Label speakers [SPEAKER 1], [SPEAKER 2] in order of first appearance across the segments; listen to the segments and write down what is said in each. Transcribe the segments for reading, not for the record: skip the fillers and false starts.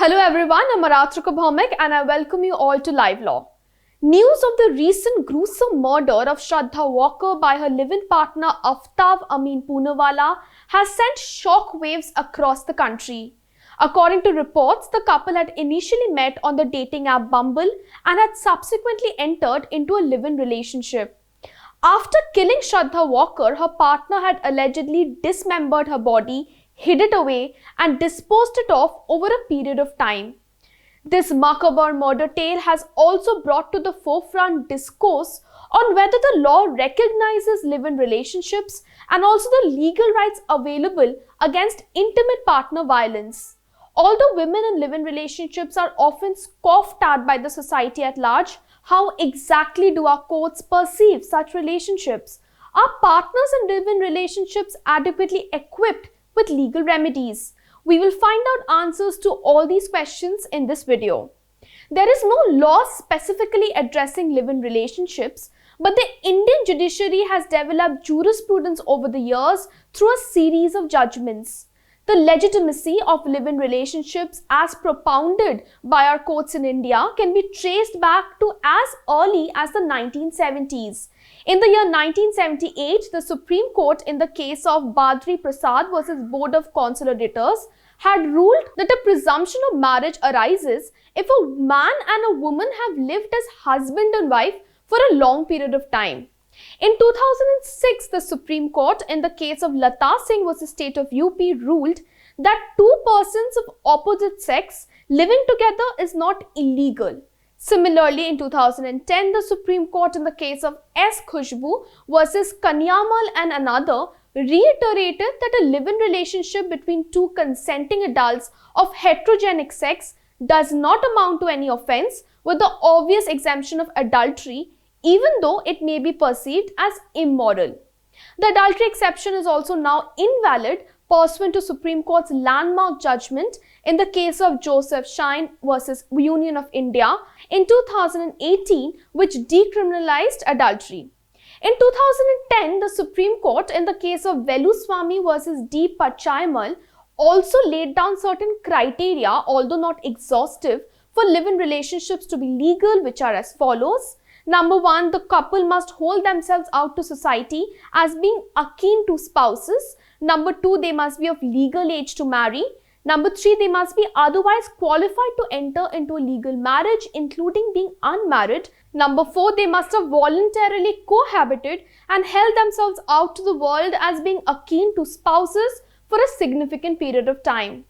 [SPEAKER 1] Hello everyone, I'm Aratrika Bhaumik and I welcome you all to LiveLaw. News of the recent gruesome murder of Shraddha Walkar by her live-in partner Aftab Ameen Poonawala has sent shockwaves across the country. According to reports, the couple had initially met on the dating app Bumble and had subsequently entered into a live-in relationship. After killing Shraddha Walkar, her partner had allegedly dismembered her body, hid it away and disposed it off over a period of time. This macabre murder tale has also brought to the forefront discourse on whether the law recognizes live-in relationships and also the legal rights available against intimate partner violence. Although women in live-in relationships are often scoffed at by the society at large, how exactly do our courts perceive such relationships? Are partners in live-in relationships adequately equipped with legal remedies? We will find out answers to all these questions in this video. There is no law specifically addressing live-in relationships, but the Indian judiciary has developed jurisprudence over the years through a series of judgments. The legitimacy of live-in relationships as propounded by our courts in India can be traced back to as early as the 1970s. In the year 1978, the Supreme Court in the case of Badri Prasad versus Board of Consolidators had ruled that a presumption of marriage arises if a man and a woman have lived as husband and wife for a long period of time. In 2006, the Supreme Court in the case of Lata Singh versus State of UP ruled that two persons of opposite sex living together is not illegal. Similarly, in 2010, the Supreme Court in the case of S. Khushbu versus Kanyamal and another reiterated that a live-in relationship between two consenting adults of heterogenic sex does not amount to any offense, with the obvious exemption of adultery, even though it may be perceived as immoral. The adultery exception is also now invalid pursuant to Supreme Court's landmark judgment in the case of Joseph Shine versus Union of India in 2018, which decriminalized adultery. In 2010, the Supreme Court in the case of Veluswamy versus D. Pachaimal also laid down certain criteria, although not exhaustive, for live-in relationships to be legal, which are as follows. Number one, the couple must hold themselves out to society as being akin to spouses. Number two, they must be of legal age to marry. Number three, they must be otherwise qualified to enter into a legal marriage, including being unmarried. Number four, they must have voluntarily cohabited and held themselves out to the world as being akin to spouses for a significant period of time.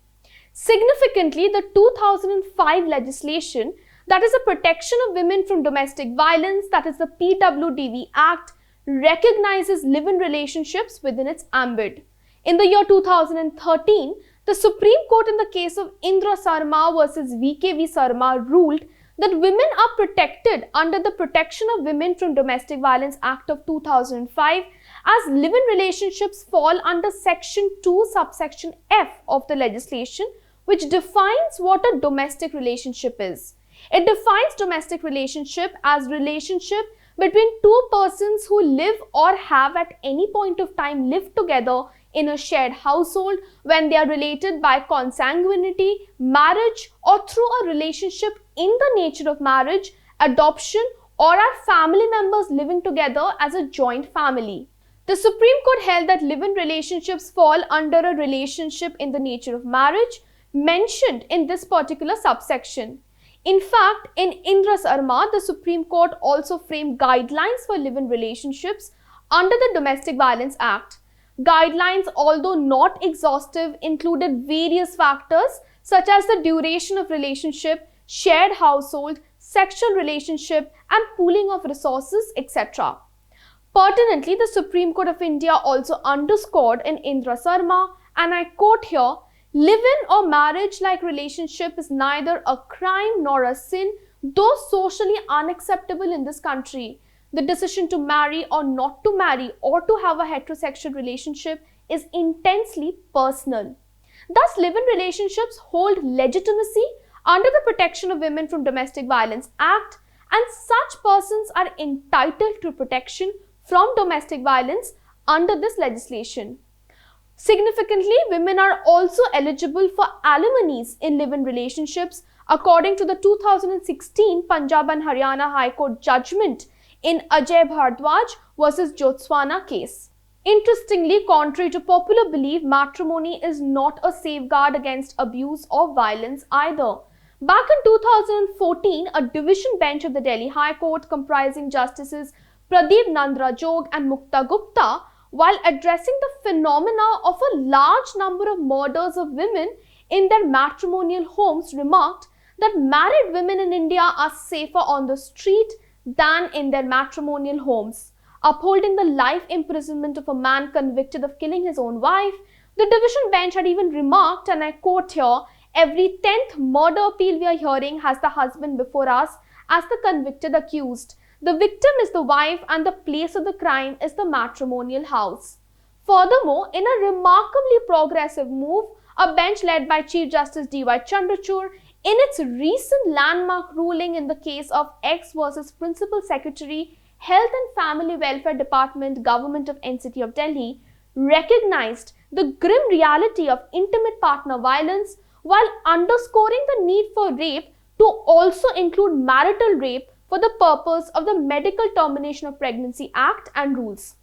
[SPEAKER 1] Significantly, the 2005 legislation, that is the Protection of Women from Domestic Violence, that is the PWDV Act, recognizes live-in relationships within its ambit. In the year 2013, the Supreme Court in the case of Indra Sarma versus VKV Sarma ruled that women are protected under the Protection of Women from Domestic Violence Act of 2005 as live-in relationships fall under Section 2 subsection F of the legislation, which defines what a domestic relationship is. It defines domestic relationship as relationship between two persons who live or have at any point of time lived together in a shared household when they are related by consanguinity, marriage, or through a relationship in the nature of marriage, adoption, or are family members living together as a joint family. The Supreme Court held that live-in relationships fall under a relationship in the nature of marriage mentioned in this particular subsection. In fact, in Indra Sarma, the Supreme Court also framed guidelines for live-in relationships under the Domestic Violence Act. Guidelines, although not exhaustive, included various factors such as the duration of relationship, shared household, sexual relationship, and pooling of resources, etc. Pertinently, the Supreme Court of India also underscored in Indra Sarma, and I quote here, live-in or marriage-like relationship is neither a crime nor a sin, though socially unacceptable in this country. The decision to marry or not to marry or to have a heterosexual relationship is intensely personal. Thus, live-in relationships hold legitimacy under the Protection of Women from Domestic Violence Act, and such persons are entitled to protection from domestic violence under this legislation. Significantly, women are also eligible for alimonies in live-in relationships, according to the 2016 Punjab and Haryana High Court judgment in Ajay Bhardwaj versus Jyotswana case. Interestingly, contrary to popular belief, matrimony is not a safeguard against abuse or violence either. Back in 2014, a division bench of the Delhi High Court comprising Justices Pradeep Nandra Jog and Mukta Gupta, while addressing the phenomena of a large number of murders of women in their matrimonial homes, remarked that married women in India are safer on the street than in their matrimonial homes. Upholding the life imprisonment of a man convicted of killing his own wife, the division bench had even remarked, and I quote here, "Every 10th murder appeal we are hearing has the husband before us as the convicted accused. The victim is the wife and the place of the crime is the matrimonial house." Furthermore, in a remarkably progressive move, a bench led by Chief Justice D.Y. Chandrachud, in its recent landmark ruling in the case of X versus Principal Secretary, Health and Family Welfare Department, Government of NCT of Delhi, recognized the grim reality of intimate partner violence while underscoring the need for rape to also include marital rape for the purpose of the Medical Termination of Pregnancy Act and rules.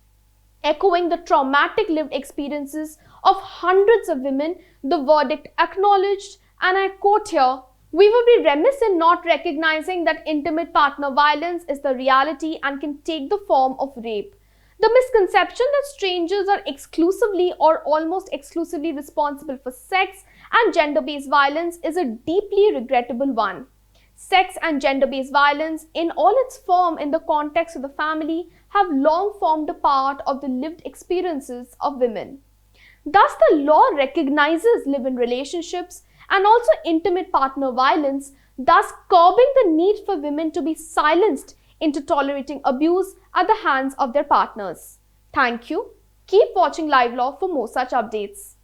[SPEAKER 1] Echoing the traumatic lived experiences of hundreds of women, the verdict acknowledged, and I quote here, "We would be remiss in not recognizing that intimate partner violence is the reality and can take the form of rape. The misconception that strangers are exclusively or almost exclusively responsible for sex and gender-based violence is a deeply regrettable one. Sex and gender-based violence, in all its form in the context of the family, have long formed a part of the lived experiences of women. Thus, the law recognizes live-in relationships and also intimate partner violence, thus curbing the need for women to be silenced into tolerating abuse at the hands of their partners." Thank you. Keep watching LiveLaw for more such updates.